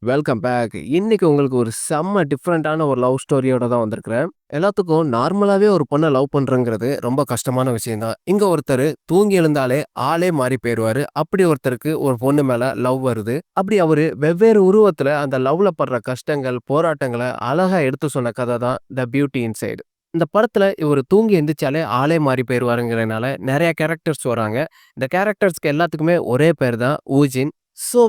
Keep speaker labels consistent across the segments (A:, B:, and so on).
A: Welcome back. இன்னைக்கு உங்களுக்கு ஒரு செம்ம டிஃபரெண்ட்டான ஒரு லவ் ஸ்டோரியோட தான் வந்திருக்கிறேன். எல்லாத்துக்கும் நார்மலாவே ஒரு பொண்ண லவ் பண்றங்கிறது ரொம்ப கஷ்டமான விஷயம் தான். இங்க ஒருத்தரு தூங்கி எழுந்தாலே ஆளே மாறி போயிருவாரு. அப்படி ஒருத்தருக்கு ஒரு பொண்ணு மேல லவ் வருது. அப்படி அவரு வெவ்வேறு உருவத்துல அந்த லவ்ல படுற கஷ்டங்கள், போராட்டங்கள அழகா எடுத்து சொன்ன கதை தான் த பியூட்டி இன்சைட். இந்த படத்துல இவரு தூங்கி எந்திரிச்சாலே ஆளே மாறி போயிருவாருங்கிறனால நெறைய கேரக்டர்ஸ் வராங்க. இந்த கேரக்டர்ஸ்க்கு எல்லாத்துக்குமே ஒரே பேர் தான் ஊஜின்.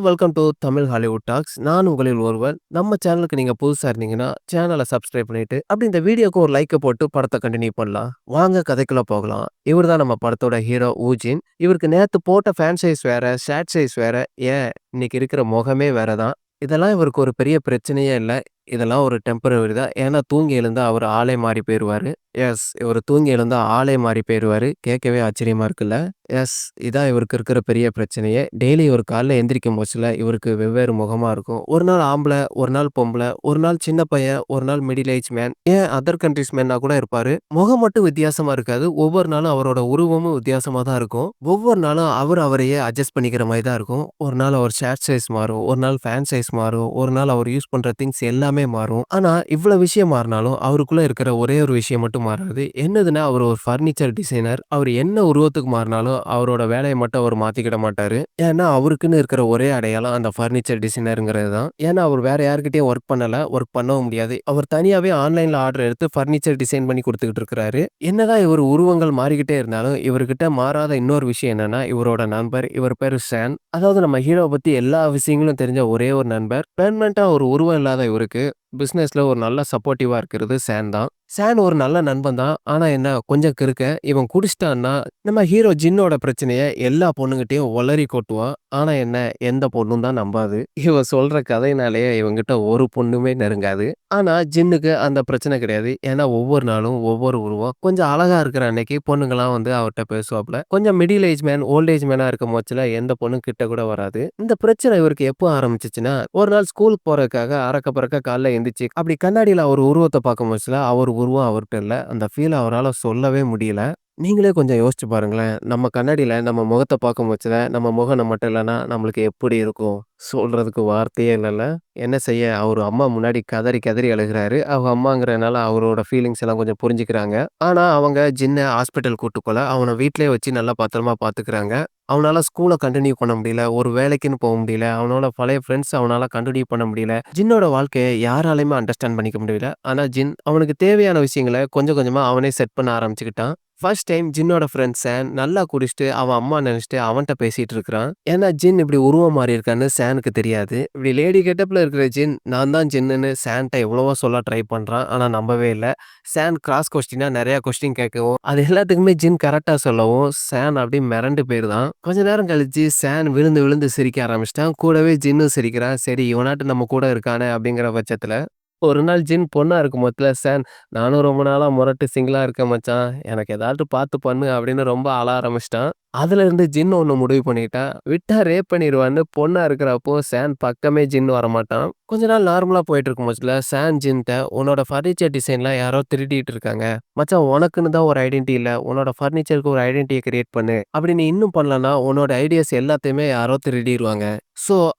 A: Welcome to Tamil Hollywood talks. நான் உங்களில் ஒருவன். நம்ம சேனலுக்கு நீங்க புதுசா இருந்தீங்கன்னா சேனலை சப்ஸ்கிரைப் பண்ணிட்டு அப்படி இந்த வீடியோக்கு ஒரு லைக்கை போட்டு படத்தை கண்டினியூ பண்ணலாம். வாங்க கதைக்குள்ள போகலாம். இவர் தான் நம்ம படத்தோட ஹீரோ ஊஜின். இவருக்கு நேத்து போட்ட ஃபேன் சைஸ் வேற, ஷேட் சைஸ் வேற, ஏன் இன்னைக்கு இருக்கிற முகமே வேற தான். இதெல்லாம் இவருக்கு ஒரு பெரிய பிரச்சனையே இல்ல. இதெல்லாம் ஒரு டெம்பரவரி தான். ஏன்னா தூங்கி எழுந்தா அவர் ஆளே மாறி போயிருவாரு. எஸ், இவரு தூங்கி எழுந்தா ஆளே மாறி போயிருவாரு. கேட்கவே ஆச்சரியமா இருக்குல்ல? எஸ், இதான் இவருக்கு இருக்கிற பெரிய பிரச்சனையே. டெய்லி இவரு காலைல எந்திரிக்கும் போச்சுல, இவருக்கு வெவ்வேறு முகமா இருக்கும். ஒரு நாள் ஆம்பள, ஒரு நாள் பொம்பள, ஒரு நாள் சின்ன பையன், ஒரு நாள் மிடில் ஏஜ் மேன், ஏன் அதர் கண்ட்ரீஸ் மேனா கூட இருப்பாரு. முகம் மட்டும் வித்தியாசமா இருக்காது. ஒவ்வொரு நாளும் அவரோட உருவமும் வித்தியாசமா தான் இருக்கும். ஒவ்வொரு நாளும் அவர் அவரையே அட்ஜஸ்ட் பண்ணிக்கிற மாரி தான் இருக்கும். ஒரு நாள் அவர் ஷர்ட் சைஸ் மாறும், ஒரு நாள் ஃபேண்ட் சைஸ் மாறும், ஒரு நாள் அவர் யூஸ் பண்ற திங்ஸ் எல்லாமே மாறும். ஆனா இவ்வளவு விஷயம் மாறினாலும் அவருக்குள்ள இருக்கிற ஒரே ஒரு விஷயம் மட்டும் மாறாது. என்னதுன்னா, அவர் ஒரு ஃபர்னிச்சர் டிசைனர். அவர் என்ன உருவத்துக்கு மாறினாலும் அவரோட வேலைய மட்டும் அவர் மாத்திக்கிட மாட்டாரு. ஏன்னா, அவருக்குன்னு இருக்கிற ஒரே அடையாளம் அந்த ஃபர்னிச்சர் டிசைனர்ங்கிறது தான். ஏன்னா, அவர் வேற யார்கிட்டயும் ஒர்க் பண்ணல. ஒர்க் பண்ணவும் முடியாது. அவர் தனியாவே ஆன்லைன்ல ஆர்டர் எடுத்து ஃபர்னிச்சர் டிசைன் பண்ணி குடுத்துக்கிட்டு இருக்கிறாரு. என்னதான் இவர் உருவங்கள் மாறிக்கிட்டே இருந்தாலும், இவர்கிட்ட மாறாத இன்னொரு விஷயம் என்னன்னா, இவரோட நண்பர். இவர் பேரு சான். அதாவது நம்ம ஹீரோவ பத்தி எல்லா விஷயங்களும் தெரிஞ்ச ஒரே ஒரு நண்பர். பெர்மனன்ட்டா ஒரு உருவம் இல்லாத இவருக்கு, பிசினஸ்ல ஒரு நல்ல சப்போர்ட்டிவா இருக்கிறது சான் தான். சான் ஒரு நல்ல நண்பன் தான். ஆனா என்ன, கொஞ்சம் கிறுக்கன். இவன் குடிச்சிட்டான்னா, நம்ம ஹீரோ ஜின்னோட பிரச்சனைய எல்லா பொண்ணுகிட்டயும் ஒளறி கொட்டுவான். ஆனா என்ன, எந்த பொண்ணும் தான் நம்பாது. இவன் சொல்ற கதையினாலேயே இவன்கிட்ட ஒரு பொண்ணுமே நெருங்காது. ஆனா ஜின்னுக்கு அந்த பிரச்சனை கிடையாது. ஏன்னா ஒவ்வொரு நாளும் ஒவ்வொரு உருவம். கொஞ்சம் அழகா இருக்கிற அன்னைக்கு பொண்ணுங்கலாம் வந்து அவர்ட்ட பேசுவாப்ல. கொஞ்சம் middle age man, old age மேனா இருக்கும் பட்சத்துல எந்த பொண்ணும் கிட்ட கூட வராது. இந்த பிரச்சனை இவருக்கு எப்போ ஆரம்பிச்சுச்சுன்னா, ஒரு நாள் ஸ்கூலுக்கு போறதுக்காக அரக்க பறக்க காலைல எந்திரிச்சு அப்படி கண்ணாடியில அவர் உருவத்த பார்க்கும் பட்சத்துல அவர் உருவம் அவர்ட்ட இல்ல. அந்த ஃபீல அவரால சொல்லவே முடியல. நீங்களே கொஞ்சம் யோசிச்சு பாருங்களேன். நம்ம கண்ணாடியில நம்ம முகத்த பார்க்கும் பட்சத்துல நம்ம முகம் நம்மட்ட இல்லன்னா நம்மளுக்கு எப்படி இருக்கும்? சொல்றதுக்கு வார்த்தையே இல்லல்ல. என்ன செய்ய, அவரு அம்மா முன்னாடி கதறி கதறி அழுகுறாரு. அவங்க அம்மாங்கிறனால அவரோட ஃபீலிங்ஸ் எல்லாம் கொஞ்சம் புரிஞ்சுக்கிறாங்க. ஆனா அவங்க ஜின்ன ஹாஸ்பிட்டல் கூட்டு போல. அவன வீட்லயே வச்சு நல்லா பத்திரமா பார்த்துக்கிறாங்க. அவனால ஸ்கூல கன்டின்யூ பண்ண முடியல. ஒரு வேலைக்குன்னு போ முடியல. அவனோட பழைய ஃப்ரெண்ட்ஸ் அவனால கன்டின்யூ பண்ண முடியல. ஜின்னோட வாழ்க்கைய யாராலயுமே அண்டர்ஸ்டாண்ட் பண்ணிக்க முடியல. ஆனா ஜின் அவனுக்கு தேவையான விஷயங்கள கொஞ்சம் கொஞ்சமா அவனே செட் பண்ண ஆரம்பிச்சுக்கிட்டான். ஃபர்ஸ்ட் டைம் ஜின்னோட ஃப்ரெண்ட் சான் நல்லா குடிச்சுட்டு அவன் அம்மா நெனச்சுட்டு அவன்ட்ட பேசிட்டு இருக்கிறான். ஏன்னா ஜின் இப்படி உருவம் மாறி இருக்கான்னு சானுக்கு தெரியாது. இப்படி லேடி கெட்டப்ல இருக்கிற ஜின் நான் தான் ஜின்னுன்னு சான்ட்ட எவ்வளவோ சொல்ல ட்ரை பண்றான். ஆனா நம்பவே இல்ல. சான் கிராஸ் கொஸ்டினா நெறைய கொஸ்டின் கேட்கவும், அது எல்லாத்துக்குமே ஜின் கரெக்ட்டா சொல்லவும், சான் அப்படியே மிரண்டு போயிருதான். கொஞ்ச நேரம் கழிச்சு சான் விழுந்து விழுந்து சிரிக்க ஆரம்பிச்சுட்டான். கூடவே ஜின்னும் சிரிக்கிறான். சரி இவனாட்டும் நம்ம கூட இருக்கானே அப்படிங்கிற பட்சத்துல, ஒரு நாள் ஜின் பொண்ணா இருக்கும் போதுல சான், "நானும் ரொம்ப நாளா மொரட்டு சிங்கிளா இருக்கேன் மச்சான். எனக்கு ஏதாட்டும் பார்த்து பண்ணு" அப்படின்னு ரொம்ப அழ ஆரம்பிச்சுட்டான். அதுலருந்து ஜின் ஒண்ணு முடிவு பண்ணிட்டான். விட்டா ரேப் பண்ணிருவான்னு பொண்ணா இருக்கிறப்போ சான் பக்கமே ஜின் வரமாட்டான். கொஞ்ச நாள் நார்மலா போயிட்டு இருக்கும் பட்சத்துல சான் ஜின்ட்ட, "உன்னோட ஃபர்னிச்சர் டிசைன்லாம் யாரோ திருடிட்டு இருக்காங்க. மச்சான் உனக்குன்னு தான் ஒரு ஐடென்டிட்டி இல்ல. உன்னோட ஃபர்னிச்சருக்கு ஒரு ஐடென்டிட்டிய கிரியேட் பண்ணு. அப்படி நீ இன்னும் பண்ணலன்னா உன்னோட ஐடியாஸ் எல்லாத்தையுமே யாரோ திருடிருவாங்க.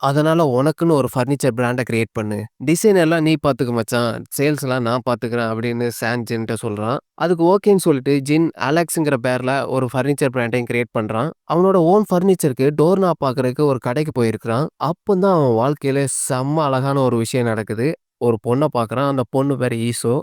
A: அதனால உனக்குன்னு ஒரு ஃபர்னிச்சர் பிராண்ட கிரியேட் பண்ணு. டிசைன் எல்லாம் நீ பார்த்துக்க மச்சான். சேல்ஸ்லாம் நான் பார்த்துக்கிறேன்" அப்படின்னு சான் ஜின்ட்ட சொல்றான். அதுக்கு ஓகேன்னு சொல்லிட்டு ஜின் அலெக்ஸ்ங்கிற பேர்ல ஒரு ஃபர்னிச்சர் பிராண்டையும் கிரியேட் பண்றான். அவனோட ஓன் ஃபர்னிச்சருக்கு டோர் நாப் பார்க்கறதுக்கு ஒரு கடைக்கு போயிருக்கிறான். அப்பந்தான் அவன் வாழ்க்கையில செம்ம அழகான ஒரு விஷயம் நடக்குது. ஒரு பொண்ண பார்க்குறான். அந்த பொண்ணு பேரு ஈசோ.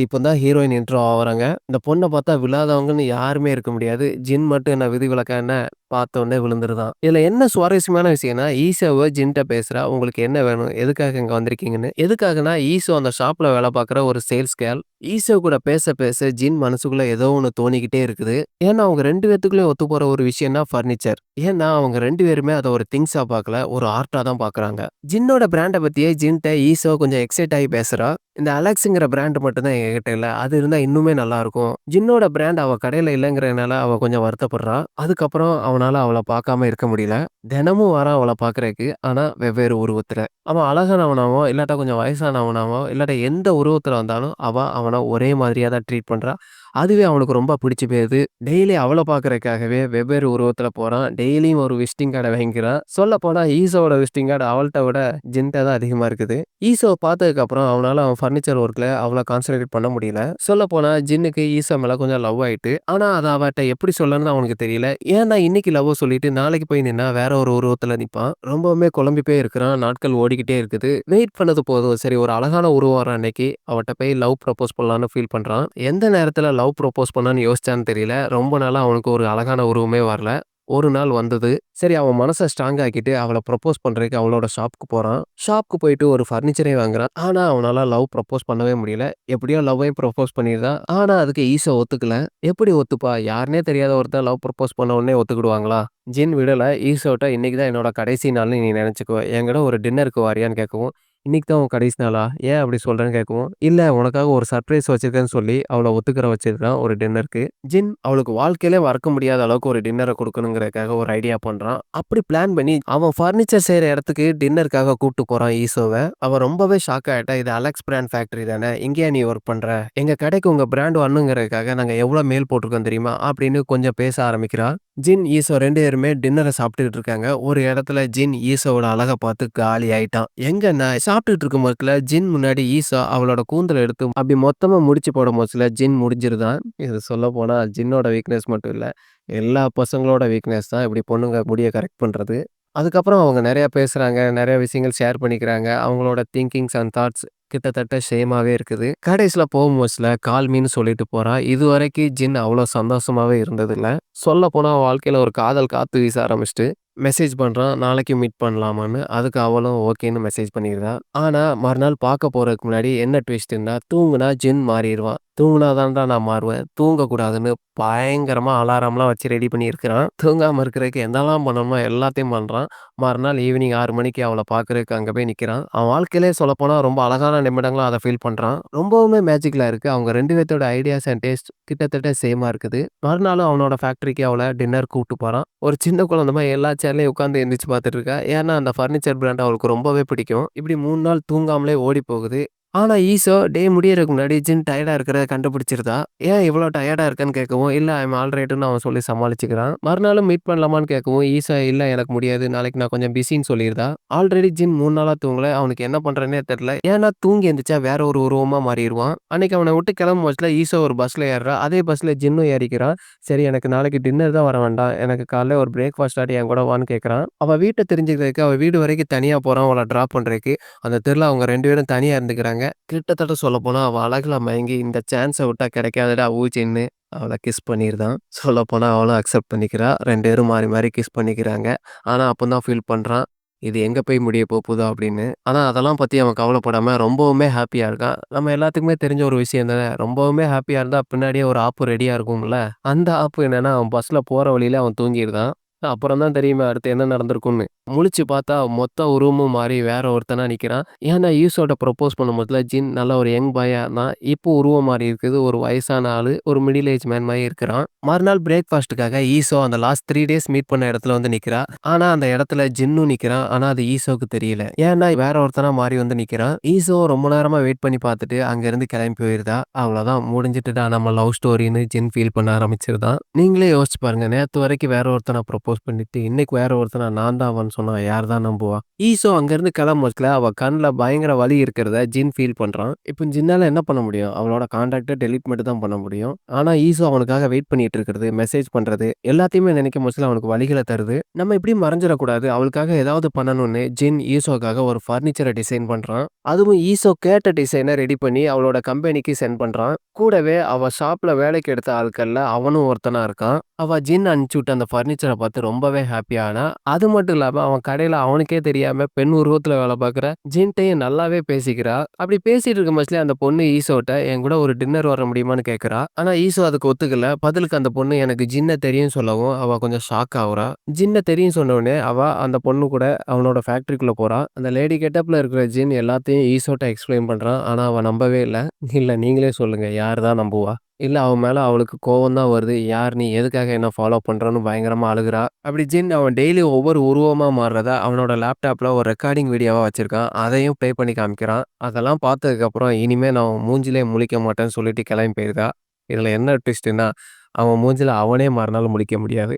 A: இப்ப தான் ஹீரோயின் இன்ட்ரோ ஆவுறாங்க. இந்த பொண்ண பார்த்தா விழாதவங்கன்னு யாருமே இருக்க முடியாது. ஜின் மட்டும் என்ன விதிவிலக்கா என்ன? பார்த்த உடனே விழுந்துருதான். இதுல என்ன சுவாரஸ்யமான விஷயம்னா, ஈசோவ ஜின்ட்ட பேசுறா. "உங்களுக்கு என்ன வேணும்? எதுக்காக இங்க வந்திருக்கீங்கன்னு?" எதுக்காகன்னா, ஈசோ அந்த ஷாப்ல வேலை பார்க்குற ஒரு சேல்ஸ் கேர்ள். ஈசோ கூட பேச பேச ஜின் மனசுக்குள்ள ஏதோ ஒண்ணு தோணிக்கிட்டே இருக்குது. ஏன்னா அவங்க 2 பேத்துக்குள்ளயும் ஒத்துப்போற ஒரு விஷயம்னா ஃபர்னிச்சர். ஏன்னா அவங்க 2 பேருமே அத ஒரு திங்ஸா பார்க்கல, ஒரு ஆர்ட்டா தான் பார்க்குறாங்க. ஜின்னோட பிராண்ட பத்தியே ஜின்ட்ட ஈசோ கொஞ்சம் எக்ஸைட் ஆகி பேசுறா. இந்த அலெக்ஸுங்கிற பிராண்ட் மட்டும் தான் எங்ககிட்ட இல்ல. அது இருந்தா இன்னுமே நல்லாருக்கும். ஜின்னோட பிராண்ட் அவ கடையில இல்லங்கிறதுனால அவ கொஞ்சம் வருத்தப்படுறா. அதுக்கப்புறம் அவனால அவள பார்க்காம இருக்க முடியல. தினமும் வரான் அவள பார்க்கறக்கு. ஆனா வெவ்வேறு உருவத்துல. அவன் அழகானவனாவோ, இல்லாட்டா கொஞ்சம் வயசானவனாவோ, இல்லாட்டா எந்த உருவத்துல வந்தாலும் அவன ஒரே மாதிரியா தான் ட்ரீட் பண்றா. அதுவே அவனுக்கு ரொம்ப பிடிச்சு போயிருது. டெய்லி அவள பார்க்கறக்காகவே வெவ்வேறு உருவத்துல போறான். டெய்லியும் ஒரு விசிட்டிங் கார்ட வாங்கிக்கிறான். சொல்லப்போனா ஈசோவோட விசிட்டிங் கார்டு அவள்ட்ட விட ஜின்ட்ட தான் அதிகமா இருக்குது. ஈசோவ பார்த்ததுக்கப்புறம் அவனால அவன் ஃபர்னிச்சர் ஒர்க்ல அவ்வளோ கான்சன்ட்ரேட் பண்ண முடியல. சொல்லப்போனா ஜின்னுக்கு ஈசா மேல கொஞ்சம் லவ் ஆயிட்டு. ஆனா அத அவட்ட எப்படி சொல்லணும்னு அவனுக்கு தெரியல. ஏன்னா இன்னைக்கு லவ்வ சொல்லிட்டு நாளைக்கு போய் நின்னா வேற ஒரு உருவத்துல நிப்பான். ரொம்பவுமே குழம்பி போய் இருக்கிறான். நாட்கள் ஓடிக்கிட்டே இருக்குது. வெயிட் பண்ணது போதும். சரி ஒரு அழகான உருவம் வர அன்னைக்கு அவட்ட போய் லவ் ப்ரப்போஸ் பண்ணலான்னு ஃபீல் பண்றான். எந்த நேரத்துல லவ் ப்ரப்போஸ் பண்ணான்னு யோசிச்சான்னு தெரியல. ரொம்ப நாளா அவனுக்கு ஒரு அழகான உருவமே வரல. ஒரு நாள் வந்தது. சரி அவன் மனச ஸ்ட்ராங் ஆக்கிட்டு அவள ப்ரப்போஸ் பண்றதுக்கு அவளோட ஷாப்க்கு போறான். ஷாப்க்கு போயிட்டு ஒரு ஃபர்னிச்சரே வாங்குறான். ஆனா அவனால லவ் ப்ரப்போஸ் பண்ணவே முடியல. எப்படியோ லவ்வையும் ப்ரப்போஸ் பண்ணியிருந்தான். ஆனா அதுக்கு ஈசா ஒத்துக்கல. எப்படி ஒத்துப்பா? யாருன்னே தெரியாத ஒருத்தன் லவ் ப்ரப்போஸ் பண்ண உடனே ஒத்துக்கிடுவாங்களா? ஜின் விடல. ஈசோட்ட இன்னைக்கு தான் என்னோட கடைசி நாள்னு நீ நெனச்சுக்கோ. என்கூட ஒரு டின்னருக்கு வாரியான்னு கேட்கவும், இன்னைக்கு தான் உன் கடைசி நாளா? ஏன் அப்படி சொல்றேன்னு கேட்கவும், இல்ல உனக்காக ஒரு சர்ப்ரைஸ் வச்சிருக்கேன்னு சொல்லி அவள ஒத்துக்கிற வச்சிருக்கான் ஒரு டின்னருக்கு. ஜின் அவளுக்கு வாழ்க்கையிலே மறக்க முடியாத அளவுக்கு ஒரு டின்னர குடுக்கணுங்கிறதுக்காக ஒரு ஐடியா பண்றான். அப்படி பிளான் பண்ணி அவன் ஃபர்னிச்சர் செய்ற இடத்துக்கு டின்னருக்காக கூட்டு போறான் ஈசோவ. அவ ரொம்பவே ஷாக் ஆயிட்டா. இது அலெக்ஸ் பிராண்ட் ஃபேக்டரி தானே? இங்கேயா நீ ஒர்க் பண்ற? எங்க கடைக்கு உங்க பிராண்ட் வரணுங்கிறதுக்காக நாங்க எவ்வளோ மேல் போட்டிருக்கோம் தெரியுமா? அப்படின்னு கொஞ்சம் பேச ஆரம்பிக்கிறா. ஜின், ஈசோ 2 பேருமே டின்னர சாப்பிட்டுட்டு இருக்காங்க. ஒரு இடத்துல ஜின் ஈசோவோட அழக பார்த்து காலி ஆயிட்டான். எங்கன்னா சாப்பிட்டுட்டு இருக்கும் போதுல ஜின் முன்னாடி ஈசா அவளோட கூந்தல எடுத்து அப்படி மொத்தமா முடிச்சு போடும் போதுல ஜின் முடிஞ்சிருதான். இது சொல்லப்போனா ஜின்னோட வீக்னஸ் மட்டும் இல்ல. எல்லா பசங்களோட வீக்னஸ் தான் இப்படி பொண்ணுங்க முடிய கரெக்ட் பண்றது. அதுக்கப்புறம் அவங்க நெறைய பேசுறாங்க. நெறைய விஷயங்கள் ஷேர் பண்ணிக்கிறாங்க. அவங்களோட திங்கிங்ஸ் அண்ட் தாட்ஸ் கிட்டத்தட்ட சேமாவே இருக்குது. கடைசில போகும்போதுல கால் மீன்னு சொல்லிட்டு போறா. இதுவரைக்கும் ஜின் அவ்வளோ சந்தோஷமாவே இருந்ததில்ல. சொல்லப்போனா அவன் வாழ்க்கையில ஒரு காதல் காத்து வீச ஆரம்பிச்சுட்டு, மெசேஜ் பண்றான். நாளைக்கு மீட் பண்ணலாமான்னு. அதுக்கு அவளும் ஓகேன்னு மெசேஜ் பண்ணியிருந்தா. ஆனா மறுநாள் பார்க்க போறதுக்கு முன்னாடி என்ன ட்விஸ்ட்ன்னா, தூங்குனா ஜின் மாறிருவான். தூங்குனா தான்டா நான் மாறுவேன். தூங்கக்கூடாதுன்னு பயங்கரமா அலாரம்லாம் வச்சு ரெடி பண்ணியிருக்கிறான். தூங்காம இருக்கிறதுக்கு என்னலாம் பண்ணணுமோ எல்லாத்தையும் பண்றான். மறுநாள் ஈவினிங் 6 மணிக்கு அவள பார்க்கறதுக்கு அங்க போய் நிக்கிறான். அவன் வாழ்க்கையிலே சொல்லப்போனா ரொம்ப அழகான நிமிடங்களா அத ஃபீல் பண்றான். ரொம்பவுமே மேஜிக்கலா இருக்கு. அவங்க 2 பேத்தோட ஐடியாஸ் அண்ட் டேஸ்ட் கிட்டத்தட்ட சேமா இருக்குது. மறுநாளும் அவனோட ஃபேக்டரிக்கு அவள டின்னர் கூட்டு போறான். ஒரு சின்ன குழந்த மாரி எல்லா சேர்லயும் உட்கார்ந்து எந்திரிச்சு பார்த்துட்டு இருக்கா. ஏன்னா அந்த ஃபர்னிச்சர் பிராண்ட் அவளுக்கு ரொம்பவே பிடிக்கும். இப்படி 3 நாள் தூங்காமலே ஓடி போகுது. ஆனா ஈசோ டே முடியறதுக்கு முன்னாடி ஜின் டயர்டா இருக்கிறத கண்டுபிடிச்சிருதா. ஏன் இவ்வளோ டயர்டா இருக்கன்னு கேட்கவும், இல்ல ஐ அம் ஆல்ரைட்ன்னு அவன் சொல்லி சமாளிச்சுக்கிறான். மறுநாளும் மீட் பண்ணலாமான்னு கேட்கவும், ஈசா இல்ல எனக்கு முடியாது. நாளைக்கு நான் கொஞ்சம் பிஸின்னு சொல்லிருதா. ஆல்ரெடி ஜின் 3 நாளா தூங்கல. அவனுக்கு என்ன பண்றதுன்னே தெரியல. ஏன்னா தூங்கி எந்திரிச்சா வேற ஒரு உருவமா மாறிருவான். அன்னைக்கு அவன விட்டு கிளம்பும்போதுல ஈசோ ஒரு பஸ்ல ஏறுறா. அதே பஸ்ல ஜின்னும் ஏறிக்கிறான். சரி எனக்கு நாளைக்கு டின்னர் தான் வர வேண்டாம். எனக்கு காலைல ஒரு பிரேக்ஃபாஸ்ட்டாவது என் கூட வான்னு கேட்கறான். அவ வீட்ட தெரிஞ்சுக்கிறதுக்கு அவ வீடு வரைக்கும் தனியா போறான் அவள டிராப் பண்றதுக்கு. அந்த தெருல அவங்க 2 பேரும் தனியா இருந்துக்கிறாங்க. கிட்டத்தட்ட சொல்லப்போனா அவ அழகுல மயங்கி இந்த சான்ஸ விட்டா கிடைக்காதுடா ஊச்சின்னு அவள கிஸ் பண்ணிருதான். சொல்லப்போனா அவளும் அக்செப்ட் பண்ணிக்கிறா. 2 பேரும் மாறி மாறி கிஸ் பண்ணிக்கிறாங்க. ஆனா அப்பதான் ஃபீல் பண்றான். இது எங்க போய் முடிய போகுதோ அப்படின்னு. ஆனா அதெல்லாம் பத்தி அவன் கவலைப்படாம ரொம்பவுமே ஹாப்பியா இருக்கான். நம்ம எல்லாத்துக்குமே தெரிஞ்ச ஒரு விஷயம் தானே. ரொம்பவுமே ஹாப்பியா இருந்தா பின்னாடியே ஒரு ஆப்பு ரெடியா இருக்கும்ல. அந்த ஆப்பு என்னன்னா அவன் பஸ்ல போற வழியில அவன் தூங்கிருதான். அப்புறம் தான் தெரியுமே அடுத்து என்ன நடந்திருக்கும்னு. முழிச்சு பார்த்தா மொத்த உருவமும் மாறி வேற ஒருத்தனா நிக்கிறான். ஏன்னா ஈசோட்ட ப்ரொப்போஸ் பண்ணும்போதுல ஜின் நல்ல ஒரு யங் பாயா இருந்தான். இப்போ உருவம் மாறி இருக்குது. ஒரு வயசான ஆளு. ஒரு மிடில் ஏஜ் மேன் மாரி இருக்கிறான். மறுநாள் பிரேக்ஃபாஸ்ட்டுக்காக ஈசோ அந்த லாஸ்ட் 3 டேஸ் மீட் பண்ண இடத்துல வந்து நிக்கிறா. ஆனா அந்த இடத்துல ஜின்னும் நிக்கிறான். ஆனா அது ஈசோக்கு தெரியல. ஏன்னா வேற ஒருத்தனா மாறி வந்து நிக்கிறான். ஈசோ ரொம்ப நேரமா வெயிட் பண்ணி பார்த்துட்டு அங்கிருந்து கிளம்பி போயிருதா. அவ்வளோதான் முடிஞ்சுட்டுடா நம்ம லவ் ஸ்டோரின்னு ஜின் ஃபீல் பண்ண ஆரம்பிச்சிருதான். நீங்களே யோசிச்சு பாருங்க. நேத்து வரைக்கும் வேற ஒருத்தன ப்ரொப்போஸ் பண்ணிட்டு, இன்னைக்கு வேற ஒருத்தன நான் தான் அவன்னு சொன்னா யார் தான் நம்புவா? ஈசோ அங்கிருந்து கிளம்பும்போதுல அவ கண்ல பயங்கர வலி இருக்கிறத ஜின் ஃபீல் பண்றான். இப்போ ஜின்னால என்ன பண்ண முடியும்? அவளோட கான்டாக்ட்ட டெலீட் மட்டும் தான் பண்ண முடியும். ஆனா ஈசோ அவனுக்காக வெயிட் பண்ணிட்டு இருக்கிறது, மெசேஜ் பண்றது எல்லாத்தையுமே நினைக்கும் போதுல அவனுக்கு வலிகள தருது. நம்ம இப்படி மறைஞ்சிடக்கூடாது. அவளுக்காக ஏதாவது பண்ணணும்னு ஜின் ஈசோக்காக ஒரு ஃபர்னிச்சர டிசைன் பண்றான். அதுவும் ஈசோ கேட்ட டிசைன ரெடி பண்ணி அவளோட கம்பெனிக்கு சென்ட் பண்றான். கூடவே அவ ஷாப்ல வேலைக்கு எடுத்த ஆட்கள்ல அவனும் ஒருத்தனா இருக்கான். அவ ஜின் அனுப்பிச்சுட்ட அந்த ஃபர்னிச்சர பார்த்து பார்த்து ரொம்பவே ஹாப்பி ஆனா. அது மட்டும் இல்லாம அவன் கடையில அவனுக்கே தெரியாம பெண் உருவத்துல வேலை பார்க்குற ஜின்ட்டயும் நல்லாவே பேசிக்கிறா. அப்படி பேசிட்டு இருக்கும் பட்சத்துல அந்த பொண்ணு ஈசோட்ட என் கூட ஒரு டின்னர் வர முடியுமான்னு கேட்கிறா. ஆனா ஈசோ அதுக்கு ஒத்துக்கல. பதிலுக்கு அந்த பொண்ணு எனக்கு ஜின்ன தெரியும்னு சொல்லவும் அவ கொஞ்சம் ஷாக் ஆகுறா. ஜின்ன தெரியும் சொன்ன உடனே அவ அந்த பொண்ணு கூட அவனோட ஃபேக்டரிக்குள்ள போறா. அந்த லேடி கெட்டப்ல இருக்கிற ஜின் எல்லாத்தையும் ஈசோட்ட எக்ஸ்பிளைன் பண்றான். ஆனா அவ நம்பவே இல்ல. இல்ல நீங்களே சொல்லுங்க யார் தான் நம்புவா? இல்ல அவன் மேல அவளுக்கு கோவம் தான் வருது. யார் நீ? எதுக்காக என்ன ஃபாலோ பண்றன்னு பயங்கரமா அழுகுறா. அப்படி ஜின் அவன் டெய்லி ஒவ்வொரு உருவமா மாறுறத அவனோட லேப்டாப்ல ஒரு ரெக்கார்டிங் வீடியோவா வச்சிருக்கான். அதையும் ப்ளே பண்ணி காமிக்கிறான். அதெல்லாம் பார்த்ததுக்கப்புறம் இனிமே நான் உன் மூஞ்சிலே முழிக்க மாட்டேன்னு சொல்லிட்டு கிளம்பி போயிருக்கா. இதுல என்ன ட்விஸ்ட்ன்னா, அவன் மூஞ்சில அவனே மறுநாள் முழிக்க முடியாது.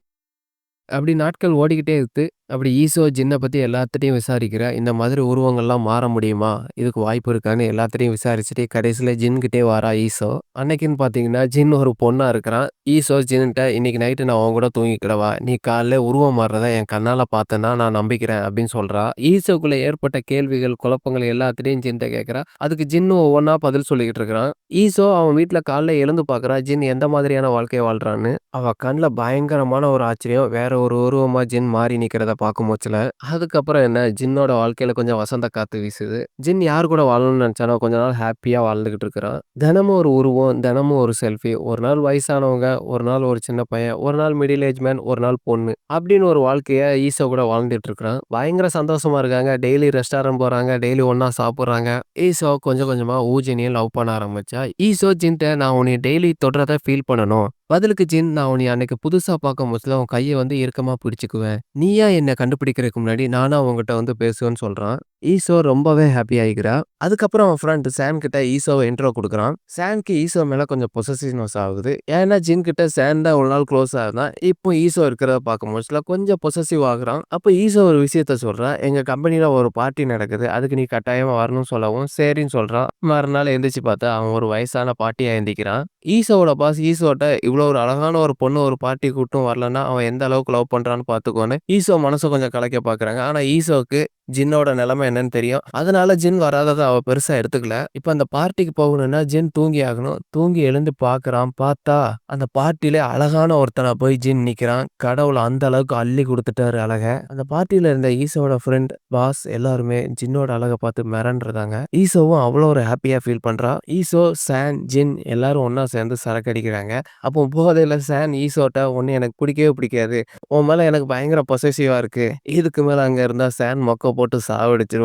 A: அப்படி நாட்கள் ஓடிக்கிட்டே இருக்கு. அப்படி ஈசோ ஜின்ன பத்தி எல்லாத்துட்டயும் விசாரிக்கிறா. இந்த மாதிரி உருவங்கள்லாம் மாற முடியுமா? இதுக்கு வாய்ப்பு இருக்கான்னு எல்லாத்துட்டயும் விசாரிச்சுட்டு கடைசியில ஜின்கிட்டயே வாரா ஈசோ. அன்னைக்குன்னு பார்த்தீங்கன்னா, ஜின் ஒரு பொண்ணா இருக்கிறான். ஈசோ ஜின்ட்ட "இன்னைக்கு நைட்டு நான் உன் கூட தூங்கிக்கிடவா? நீ காலைல உருவம் மாறுறத என் கண்ணால பார்த்தேன்னா நான் நம்பிக்கிறேன்" அப்படின்னு சொல்றா. ஈசோக்குள்ள ஏற்பட்ட கேள்விகள், குழப்பங்கள் எல்லாத்துட்டயும் ஜின்ட்ட கேட்கிறா. அதுக்கு ஜின்னும் ஒவ்வொன்னா பதில் சொல்லிக்கிட்டு இருக்கிறான். ஈசோ அவன் வீட்ல காலைல எழுந்து பார்க்குறா. ஜின் எந்த மாதிரியான வாழ்க்கைய வாழ்றான்னு. அவ கண்ல பயங்கரமான ஒரு ஆச்சரியம். வேற ஒரு உருவமா ஜின் மாறி நிக்கிறத பார்க்கும் போச்சுல. அதுக்கப்புறம் என்ன ஜின்னோட வாழ்க்கையில கொஞ்சம் வசந்த காத்து வீசுது. ஜின் யார் கூட வாழணும்னு நெனச்சானோ கொஞ்ச நாள் ஹேப்பியா வாழ்ந்துகிட்டு இருக்கிறான். தினமும் ஒரு உருவம், தினமும் ஒரு செல்ஃபி. ஒரு நாள் வயசானவங்க, ஒரு நாள் ஒரு சின்ன பையன், ஒரு நாள் மிடில் ஏஜ் மேன், ஒரு நாள் பொண்ணு. அப்படின்னு ஒரு வாழ்க்கைய ஈசோ கூட வாழ்ந்துட்டு இருக்கிறான். பயங்கர சந்தோஷமா இருக்காங்க. டெய்லி ரெஸ்டாரண்ட் போறாங்க. டெய்லி ஒண்ணா சாப்பிடுறாங்க. ஈசோ கொஞ்சம் கொஞ்சமா ஊஜினிய லவ் பண்ண ஆரம்பிச்சா. ஈசோ ஜின்ட்ட நான் உன்னைய டெய்லி தொடுறத ஃபீல் பண்ணணும். பதிலுக்கு ஜின் நான் உன்னைய அன்னைக்கு புதுசா பார்க்கும் போதுல உன் கைய வந்து இறுக்கமா பிடிச்சுக்குவேன். நீயா என்ன கண்டுபிடிக்கிறதுக்கு முன்னாடி நானா உன்கிட்ட வந்து பேசுவேன்னு சொல்றான். ஈசோ ரொம்பவே ஹாப்பி ஆயிக்கிறா. அதுக்கப்புறம் அவன் ஃப்ரெண்ட் சான் கிட்ட ஈசோவ இன்ட்ரோ குடுக்குறான். சான்க்கு ஈசோ மேல கொஞ்சம் பொசசிவ்னஸ் ஆகுது. ஏன்னா ஜின் கிட்ட சான் தான் இவ்வளவு நாள் க்ளோஸா இருந்தான். இப்போ ஈசோ இருக்கிறத பார்க்கும் போதுல கொஞ்சம் பொசசிவ் ஆகுறான். அப்ப ஈசோ ஒரு விஷயத்த சொல்றான். எங்க கம்பெனில ஒரு பார்ட்டி நடக்குது. அதுக்கு நீ கட்டாயமா வரணும்னு சொல்லவும் சரின்னு சொல்றான். மறுநாள் எந்திரிச்சு பார்த்தா அவன் ஒரு வயசான பாட்டியா எந்திக்கிறான். ஈசோவோட பாஸ் ஈசோட்ட இவ்வளோ ஒரு அழகான ஒரு பொண்ணு ஒரு பார்ட்டிக்கு கூட்டும் வரலன்னா அவன் எந்த அளவுக்கு லவ் பண்றான்னு பார்த்துக்கோன்னு ஈசோ மனச கொஞ்சம் கலைக்க பார்க்குறாங்க. ஆனா ஈசோவுக்கு ஜின்னோட நிலைமை என்னன்னு தெரியும். அதனால ஜின் வராதத அவ பெருசா எடுத்துக்கல. இப்ப அந்த பார்ட்டிக்கு போகணும்னா ஜின் தூங்கி ஆகணும். தூங்கி எழுந்து பார்க்குறான். பார்த்தா அந்த பார்ட்டில அழகான ஒருத்தனா போய் ஜின் நிக்கிறான். கடவுள் அந்த அளவுக்கு அள்ளி குடுத்துட்டாரு அழக. அந்த பார்ட்டில இருந்த ஈசோவோட ஃப்ரெண்ட், பாஸ் எல்லாருமே ஜின்னோட அழக பார்த்து மிரண்டுறாங்க. ஈசோவும் அவ்வளோ ஒரு ஹாப்பியா ஃபீல் பண்றா. ஈசோ, சான், ஜின் எல்லாரும் ஒண்ணா சேர்ந்து சரக்கு அடிக்கிறாங்க. அப்போ போதையில சான் ஈசோட்ட "உன்னைய எனக்கு பிடிக்கவே பிடிக்காது. உன் மேல எனக்கு பயங்கர பொசசிவா இருக்கு. இதுக்கு மேல அங்க இருந்தா சான் மொக்க போட்டு சாவடிச்சுருவான்னு"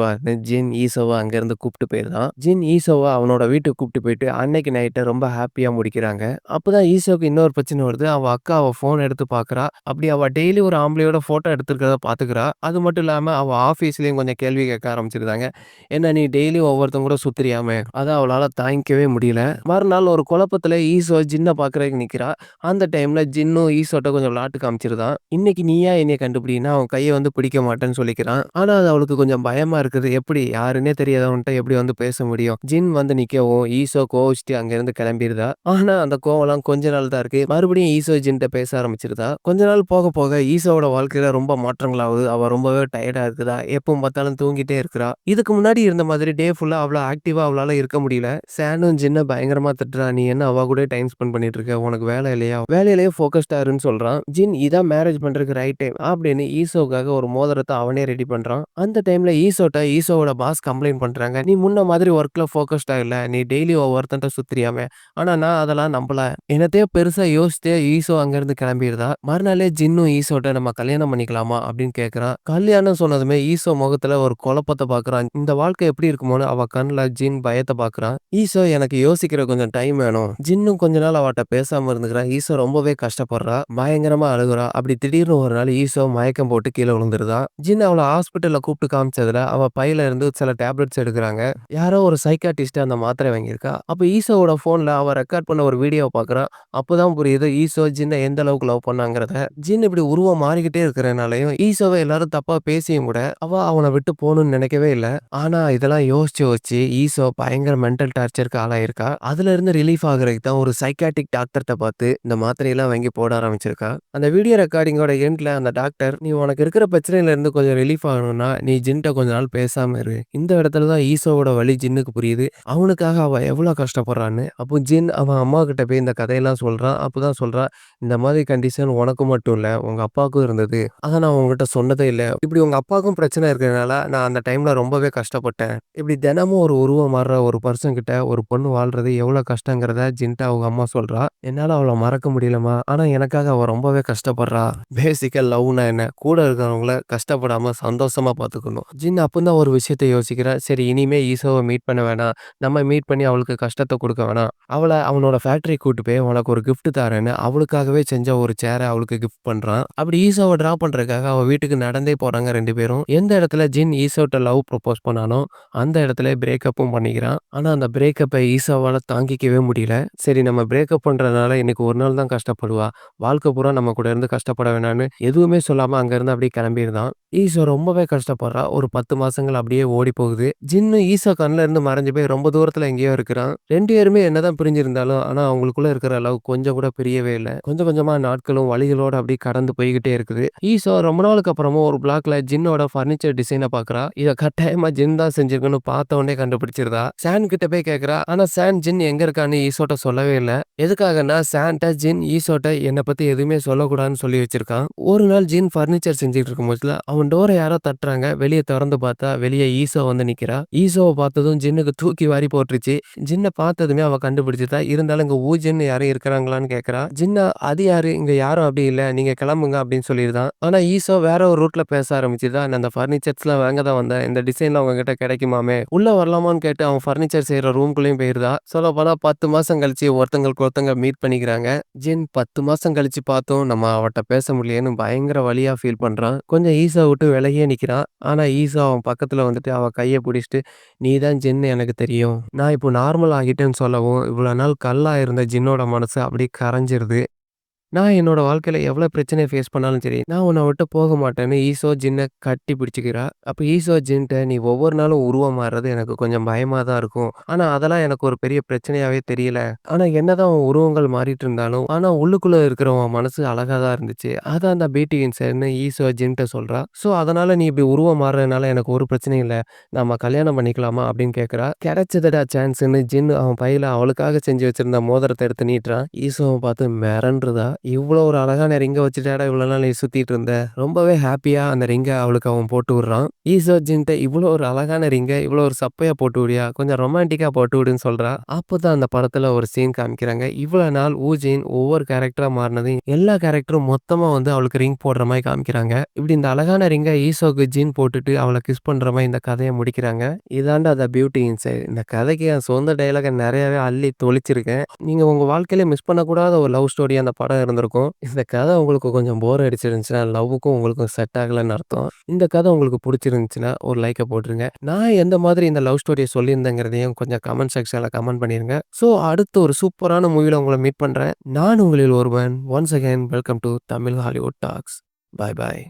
A: ஜின் ஈசோவ அங்கேருந்து கூப்பிட்டு போயிருந்தான். ஜின் ஈசோவ அவனோட வீட்டுக்கு கூப்பிட்டு போயிட்டு அன்னைக்கு நைட்ட ரொம்ப ஹாப்பியா முடிக்கிறாங்க. அப்பதான் ஈசோவுக்கு இன்னொரு பிரச்சனை வருது. அவ அக்கா அவ ஃபோன் எடுத்து பார்க்குறா. அப்படி அவ டெய்லி ஒரு ஆம்பளையோட ஃபோட்டோ எடுத்திருக்கிறத பார்த்துக்கிறா. அது மட்டும் இல்லாம அவ ஆஃபீஸ்லயும் கொஞ்சம் கேள்வி கேட்க ஆரம்பிச்சிருந்தாங்க. "என்ன நீ டெய்லியும் ஒவ்வொருத்தவங்க கூட சுத்துறியாமே?" அத அவளால தாங்கிக்கவே முடியல. மறுநாள் ஒரு குழப்பத்துல ஈசோ ஜின்ன பார்க்கறதுக்கு நிக்கிறா. அந்த டைம்ல ஜின்னும் ஈசோட்ட கொஞ்சம் விளையாட்டு காமிச்சிருந்தான். "இன்னைக்கு நீயா என்னைய கண்டுபிடின்னா அவன் கைய வந்து பிடிக்க மாட்டேன்னு சொல்லிக்கிறான்." ஆனா அது அவளுக்கு கொஞ்சம் பயமா இருக்குது. எப்படி யாருன்னே தெரியாதவன்ட்ட எப்படி வந்து பேச முடியும்? ஜின் வந்து நிக்கவும் ஈசோ கோவிச்சுட்டு அங்கிருந்து கிளம்பிருதா. ஆனா அந்த கோவம்லாம் கொஞ்ச நாள் தான் இருக்கு. மறுபடியும் ஈசோ ஜின்ட்ட பேச ஆரம்பிச்சிருதா. கொஞ்ச நாள் போக போக ஈசோவோட வாழ்க்கையில ரொம்ப மாற்றங்கள் ஆகுது. அவ ரொம்பவே டயர்டா இருக்குதா. எப்பவும் பார்த்தாலும் தூங்கிட்டே இருக்கிறா. இதுக்கு முன்னாடி இருந்த மாதிரி டே ஃபுல்லா அவ்வளோ ஆக்டிவா அவளால இருக்க முடியல. சானும் ஜின்ன பயங்கரமா திட்டுறா. "நீ என்ன அவ கூடயே டைம் ஸ்பெண்ட் பண்ணிட்டு இருக்க? உனக்கு வேலை இல்லையா? வேலையிலேயே ஃபோகஸ்டா இருன்னு" சொல்றான். ஜின் இதான் மேரேஜ் பண்றதுக்கு ரைட் டைம் அப்படின்னு ஈசோக்காக ஒரு மோதிரத்த அவனே ரெடி பண்றான். அந்த டைம்ல ஈசோட்ட ஈசோவோட பாஸ் கம்ப்ளைண்ட் பண்றாங்க. "நீ முன்ன மாதிரி ஒர்க்ல ஃபோகஸ்டா இல்ல. நீ டெய்லி ஒவ்வொருத்தன்ட்ட சுத்துறியாமே." ஆனா நான் அதெல்லாம் நம்பல. என்னத்தையோ பெருசா யோசிச்சுட்டே ஈசோ அங்கிருந்து கிளம்பிருதா. மறுநாளே ஜின்னும் ஈசோட்ட "நம்ம கல்யாணம் பண்ணிக்கலாமா?" அப்படின்னு கேட்கறான். கல்யாணம் சொன்னதுமே ஈசோ முகத்துல ஒரு குழப்பத்த பார்க்கறான். இந்த வாழ்க்கை எப்படி இருக்குமோன்னு அவ கண்ல ஜின் பயத்த பார்க்கறான். ஈசோ எனக்கு யோசிக்கிற கொஞ்சம் டைம் வேணும். ஜின்னும் கொஞ்ச நாள் அவட்ட பேசாம இருந்துக்கிறான். ஈசோ ரொம்பவே கஷ்டப்படுறா. பயங்கரமா அழுகுறா. அப்படி திடீர்னு ஒரு நாள் ஈசோ மயக்கம் போட்டு கீழ விழுந்துருதான். ஜின் அவள ஹாஸ்பிட்டல்ல கூப்பிட்டு காமிச்சதுல அவ பையில இருந்து சில டேப்லெட்ஸ் எடுக்குறாங்க. யாரோ ஒரு சைக்காட்டிஸ்ட் அந்த மாத்திரை வாங்கியிருக்கா. அப்ப ஈசோவோட போன்ல அவ ரெக்கார்ட் பண்ண ஒரு வீடியோ பார்க்கறா. அப்பதான் புரியுது ஈசோ ஜின்ன எந்த அளவுக்கு லவ் பண்ணாங்கிறத. ஜின் இப்படி உருவம் மாறிக்கிட்டே இருக்கிறனாலயும் ஈசோவ எல்லாரும் தப்பா பேசியும் கூட அவ அவன விட்டு போகணும்னு நினைக்கவே இல்ல. ஆனா இதெல்லாம் யோசிச்சு யோசிச்சு ஈசோ பயங்கர மென்டல் டார்ச்சருக்கு ஆளாயிருக்கா. அதுல இருந்து ரிலீஃப் ஆகுறதுக்கு தான் ஒரு சைக்காட்ரிக் டாக்டர்ட்ட பார்த்து இந்த மாத்திரையெல்லாம் வாங்கி போட ஆரம்பிச்சிருக்கா. அந்த வீடியோ ரெக்கார்டிங்கோட எண்ட்ல அந்த டாக்டர் "நீ உனக்கு இருக்கிற பிரச்சனையில இருந்து கொஞ்சம் ரிலீஃப் ஆகணும்னா நீ ஜின்ட்ட கொஞ்ச நாள் பேசாம இரு. இந்த இடத்துல தான் ஈசோவோட வலி ஜின்னுக்கு புரியுது. அவனுக்காக அவ எவ்வளோ கஷ்டப்படுறான்னு. அப்போ ஜின் அவன் அம்மாகிட்ட போய் இந்த கதையெல்லாம் சொல்றான். அப்பதான் சொல்றா, "இந்த மாதிரி கண்டிஷன் உனக்கு மட்டும் இல்ல, உங்க அப்பாவுக்கும் இருந்தது. அத நான் உன்கிட்ட சொன்னதே இல்ல. இப்படி உங்க அப்பாவுக்கும் பிரச்சனை இருக்கிறதுனால நான் அந்த டைம்ல ரொம்பவே கஷ்டப்பட்டேன். இப்படி தினமும் ஒரு உருவம் மாறுற ஒரு பர்சன் கிட்ட ஒரு பொண்ணு வாழ்றது எவ்வளோ கஷ்டங்கிறத ஜின்ட்ட அவங்க அம்மா சொல்றா. என்னால அவள மறக்க முடியலம்மா. ஆனா எனக்காக அவ ரொம்பவே கஷ்டப்படுறா. பேசிக்கா லவ்னா என்ன? கூட இருக்கிறவங்கள கஷ்டப்படாம சந்தோஷமா பார்த்துக்கணும்." ஜின் அப்பந்தான் ஒரு விஷயத்த யோசிக்கிறான். சரி இனிமே ஈசோவ மீட் பண்ண வேணாம். நம்ம மீட் பண்ணி அவளுக்கு கஷ்டத்த குடுக்க வேணாம். அவள அவனோட ஃபேக்டரிக்கு கூட்டு போய் உனக்கு ஒரு கிஃப்ட் தரேன்னு அவளுக்காகவே செஞ்ச ஒரு சேர அவளுக்கு கிஃப்ட் பண்றான். அப்படி ஈசோவ டிராப் பண்றதுக்காக அவ வீட்டுக்கு நடந்தே போறாங்க 2 பேரும். எந்த இடத்துல ஜின் ஈசோட்ட லவ் ப்ரொபோஸ் பண்ணானோ, அந்த இடத்துல பிரேக்கப்பும் பண்ணிக்கிறான். ஆனா அந்த பிரேக்கப்ப ஈசாவால தாங்கிக்கவே முடியல. சரி நம்ம பிரேக்கப் பண்றதுனால இன்னைக்கு ஒரு நாள் தான் கஷ்டப்படுவா. வாழ்க்கை பூரா நம்ம கூட இருந்து கஷ்டப்பட வேணான்னு எதுவுமே சொல்லாம அங்கருந்து அப்படியே கிளம்பிருந்தான். ஈசோ ரொம்பவே கஷ்டப்படுறா. ஒரு 10 மாசங்கள் அப்படியே ஓடி போகுது. ஜின்னு ஈசா கண்ல இருந்து மறைஞ்சு போய் ரொம்ப தூரத்துல எங்கேயோ இருக்கிறான். 2 பேருமே என்னதான் பிரிஞ்சிருந்தாலும், ஆனா அவங்களுக்குள்ள இருக்கிற லவ் கொஞ்சம் கூட பிரியவே இல்ல. கொஞ்சம் கொஞ்சமா நாட்களும் வலிகளோட அப்படியே கடந்து போய்க்கிட்டே இருக்குது. ஈசோ ரொம்ப நாளுக்கு அப்புறமா ஒரு பிளாக்ல ஜின்னோட பர்னிச்சர் டிசைன பார்க்குறா. இத கட்டாயமா ஜின் தான் செஞ்சிருக்குன்னு பார்த்த உடனே கண்டுபிடிச்சிருதா. சான் கிட்ட போய் கேட்கிறா. ஆனா சான் ஜின் எங்க இருக்கான்னு ஈசோட்ட சொல்லவே இல்ல. எதுக்காகன்னா சான்ட்ட ஜின் ஈசோட்ட என்ன பத்தி எதுவுமே சொல்லக்கூடாதுன்னு சொல்லி வச்சிருக்கான். ஒரு நாள் ஜின் பர்னிச்சர் செஞ்சுட்டு இருக்கும்போதுல அவன் டோர யாரோ தட்டுறாங்க. வெளிய தொறந்து பார்த்தா வெளிய ஈசோ வந்து நிக்கிறா. ஈசோவ பார்த்ததும் ஜின்னுக்கு தூக்கி வாரி போட்டுருச்சு. ஜின்ன பார்த்ததுமே அவ கண்டுபிடிச்சுட்டா. இருந்தாலும் இங்க ஊஜின்னு யாரும் இருக்கிறாங்களான்னு கேட்கிறா. ஜின்னா அது யாரு? இங்க யாரும் அப்படி இல்ல. நீங்க கிளம்புங்க அப்படின்னு சொல்லிருதான். ஆனா ஈசோ வேற ஒரு ரூட்ல பேச ஆரம்பிச்சுட்டா. நான் அந்த பர்னிச்சர்ஸ்லாம் வாங்க தான் வந்தேன். இந்த டிசைன்லாம் உங்ககிட்ட கிடைக்குமாமே. உள்ள வரலாமான்னு கேட்டு அவன் பர்னிச்சர் செய்ற ரூம்குள்ளேயும் போயிருதா. சொல்லப்போனா 10 மாசம் கழிச்சு ஒருத்தங்களுக்கு ஒருத்தங்க மீட் பண்ணிக்கிறாங்க. ஜின் 10 மாசம் கழிச்சு பார்த்தும் நம்ம அவட்ட பேச முடியலையேன்னு பயங்கர வலியா ஃபீல் பண்றான். கொஞ்சம் ஈசா விட்டு விலகியே நிக்கிறான். ஆனா ஈசா அவன் பக்கத்துல வந்துட்டு அவ கைய புடிச்சுட்டு, "நீ தான் ஜின்னு எனக்கு தெரியும். நான் இப்போ நார்மல் ஆகிட்டேன்னு" சொல்லவும், இவ்வளோ நாள் கல்லா இருந்த ஜின்னோட மனசு அப்படியே கரைஞ்சிருது. நான் என்னோட வாழ்க்கையில எவ்வளோ பிரச்சனைய ஃபேஸ் பண்ணாலும் சரி, நான் உன்ன விட்டு போக மாட்டேன்னு ஈசோ ஜின்ன கட்டி பிடிச்சுக்கிறா. அப்ப ஈசோ ஜின்ட்ட, "நீ ஒவ்வொரு நாளும் உருவம் மாறுறது எனக்கு கொஞ்சம் பயமா தான் இருக்கும். ஆனா அதெல்லாம் எனக்கு ஒரு பெரிய பிரச்சனையாவே தெரியல. ஆனா என்னதான் உன் உருவங்கள் மாறிட்டு இருந்தாலும், ஆனா உள்ளுக்குள்ள இருக்கிற உன் மனசு அழகா தான் இருந்துச்சு. அதான் அந்த பியூட்டி இன்சைட்ன்னு" ஈசோ ஜின்ட்ட சொல்றா. "ஸோ அதனால நீ இப்படி உருவம் மாறுறதுனால எனக்கு ஒரு பிரச்சனையும் இல்ல. நாம கல்யாணம் பண்ணிக்கலாமா?" அப்படின்னு கேட்கிறா. கிடைச்சதுடா சான்ஸ்ன்னு ஜின் அவன் பையில அவளுக்காக செஞ்சு வச்சிருந்த மோதிரத்த எடுத்து நீட்டுறான். ஈசோவ பார்த்து மிரண்டுறதா. "இவ்ளோ ஒரு அழகான ரிங்க வச்சுட்டாடா இவ்வளோ நாள் நீ சுத்திட்டு இருந்த." ரொம்பவே ஹேப்பியா அந்த ரிங்க அவளுக்கு அவன் போட்டு விடுறான். ஈசோ ஜின்ட்ட, "இவ்ளோ ஒரு அழகான ரிங்க இவ்ளோ ஒரு சப்பையா போட்டு விடுறியா? கொஞ்சம் ரொமான்டிக்கா போட்டு விடுன்னு" சொல்றா. அப்பதான் அந்த படத்துல ஒரு சீன் காமிக்கிறாங்க. இவ்வளோ நாள் ஊஜின் ஒவ்வொரு கேரக்டரா மாறுனதையும் எல்லா கேரக்டரும் மொத்தமா வந்து அவளுக்கு ரிங் போடுற மாரி காமிக்கிறாங்க. இப்படி இந்த அழகான ரிங்க ஈசோக்கு ஜின் போட்டுட்டு அவள கிஸ் பண்ற மாரி இந்த கதைய முடிக்கிறாங்க. இதான்டா த பியூட்டி இன்சைட். இந்த கதைக்கு என் சொந்த டயலாக்க நெறையாவே அள்ளி தொளிச்சிருக்கேன். நீங்க உங்க வாழ்க்கையில மிஸ் பண்ணக்கூடாத ஒரு லவ் ஸ்டோரியா அந்த படம் இருந்திருக்கும். இந்த கதை உங்களுக்கு கொஞ்சம் போர் அடிச்சிருந்துச்சுன்னா, லவ்வுக்கும் உங்களுக்கும் செட் ஆகலன்னு அர்த்தம். இந்த கதை உங்களுக்கு புடிச்சிருந்துச்சுன்னா, ஒரு லைக்க போட்டுருங்க. நான் எந்த மாதிரி இந்த லவ் ஸ்டோரிய சொல்லியிருந்தேங்கிறதையும் கொஞ்சம் கமெண்ட் செக்ஷன்ல கமெண்ட் பண்ணிருங்க. ஸோ அடுத்து ஒரு சூப்பரான மூவில உங்கள மீட் பண்றேன். நான் உங்களில் ஒருவன். Once again welcome to Tamil Hollywood talks. Bye bye.